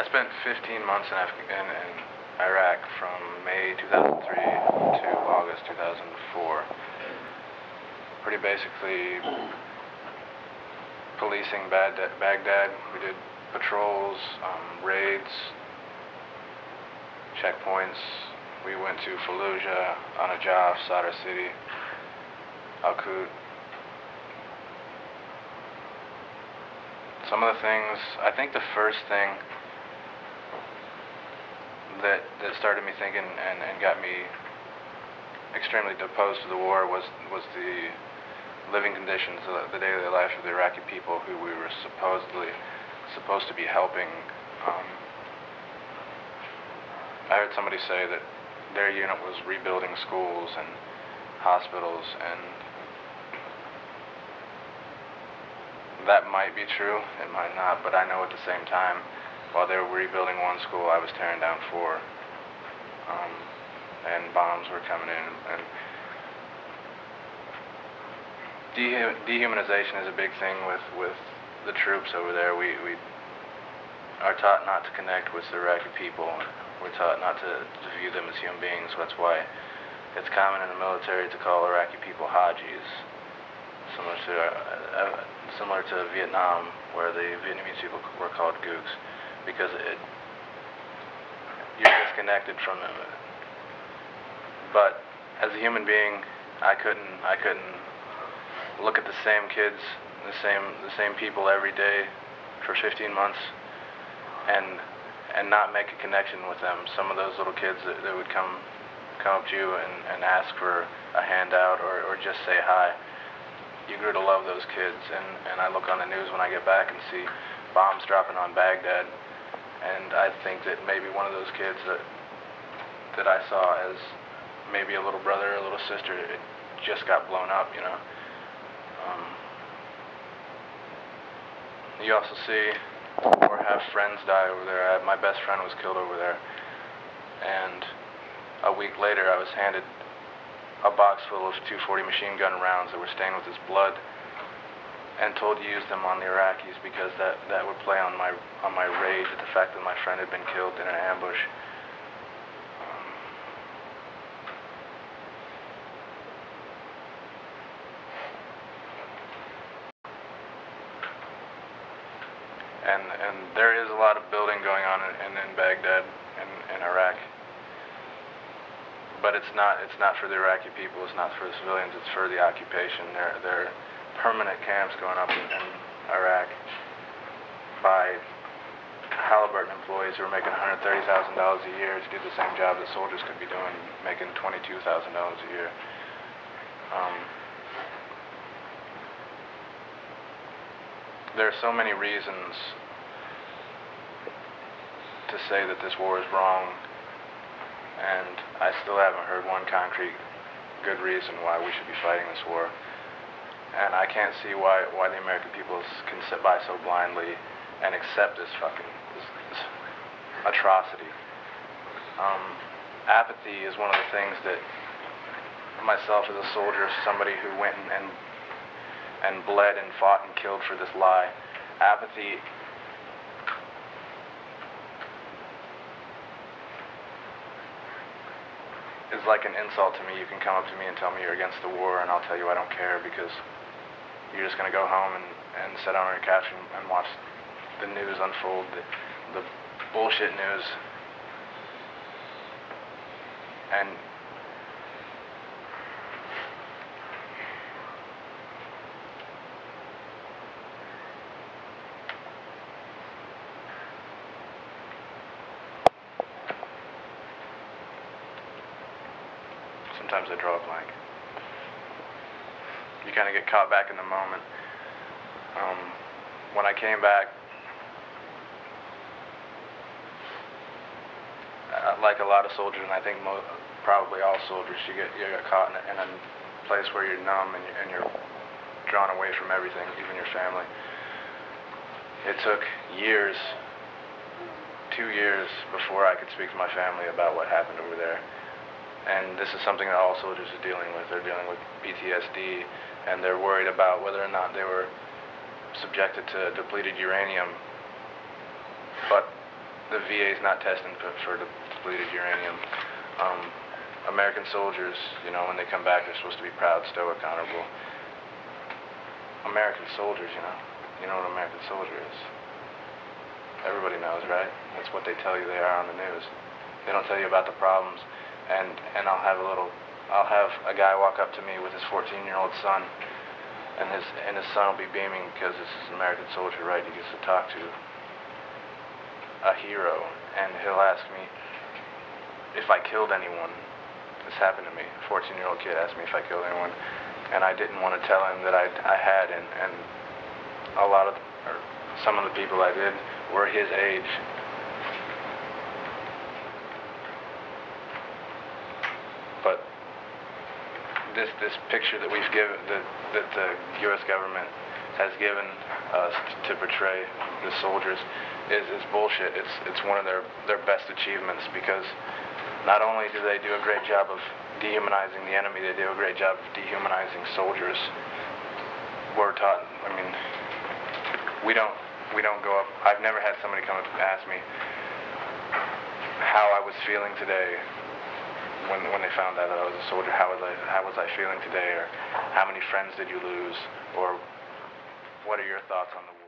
spent 15 months in Iraq from May 2003 to August 2004. Pretty basically policing Baghdad. We did patrols, raids, checkpoints. We went to Fallujah, An-Najaf, Sadr City, Al-Qud. Some of the things, I think the first thing that started me thinking and got me extremely opposed to the war was the living conditions, the daily life of the Iraqi people who we were supposed to be helping. I heard somebody say that their unit was rebuilding schools and hospitals, and that might be true, it might not, but I know at the same time, while they were rebuilding one school, I was tearing down four, and bombs were coming in, and dehumanization is a big thing with the troops over there. We are taught not to connect with the Iraqi people. We're taught not to view them as human beings. That's why it's common in the military to call Iraqi people Hajis, similar to Vietnam, where the Vietnamese people were called Gooks, because you're disconnected from them. But as a human being, I couldn't look at the same kids, the same people every day for 15 months, and not make a connection with them. Some of those little kids that would come up to you and ask for a handout or just say hi. You grew to love those kids, and I look on the news when I get back and see bombs dropping on Baghdad, and I think that maybe one of those kids that I saw as maybe a little brother or a little sister, it just got blown up, you know. You also see or have friends die over there. My best friend was killed over there, and a week later I was handed a box full of 240 machine gun rounds that were stained with his blood, and told to use them on the Iraqis because that would play on my rage at the fact that my friend had been killed in an ambush. And there is a lot of building going on in Baghdad in Iraq. But it's not for the Iraqi people, it's not for the civilians, it's for the occupation. There are permanent camps going up in Iraq by Halliburton employees who are making $130,000 a year to do the same job that soldiers could be doing, making $22,000 a year. There are so many reasons to say that this war is wrong, and I still haven't heard one concrete good reason why we should be fighting this war. And I can't see why the American people can sit by so blindly and accept this atrocity. Apathy is one of the things that myself as a soldier, somebody who went and bled and fought and killed for this lie, apathy is like an insult to me. You can come up to me and tell me you're against the war, and I'll tell you I don't care, because you're just going to go home and sit on your couch and watch the news unfold, the bullshit news. And sometimes I draw a blank. You kind of get caught back in the moment. When I came back, like a lot of soldiers, and I think probably all soldiers, you get caught in a place where you're numb and you're drawn away from everything, even your family. It took years, 2 years, before I could speak to my family about what happened over there. And this is something that all soldiers are dealing with. They're dealing with PTSD, and they're worried about whether or not they were subjected to depleted uranium. But the VA's not testing for depleted uranium. American soldiers, you know, when they come back, they're supposed to be proud, stoic, honorable. American soldiers, you know what an American soldier is. Everybody knows, right? That's what they tell you they are on the news. They don't tell you about the problems. And I'll have a guy walk up to me with his 14-year-old son, and his son will be beaming because this is an American soldier, right? He gets to talk to a hero, and he'll ask me if I killed anyone. This happened to me. A 14-year-old kid asked me if I killed anyone, and I didn't want to tell him that I had, and some of the people I did were his age. But this picture that we've given, that the U.S. government has given us to portray the soldiers is bullshit. It's one of their best achievements, because not only do they do a great job of dehumanizing the enemy, they do a great job of dehumanizing soldiers. We're taught, I mean, we don't go up. I've never had somebody come up and ask me how I was feeling today when they found out that I was a soldier. How was I feeling today, or how many friends did you lose, or what are your thoughts on the war?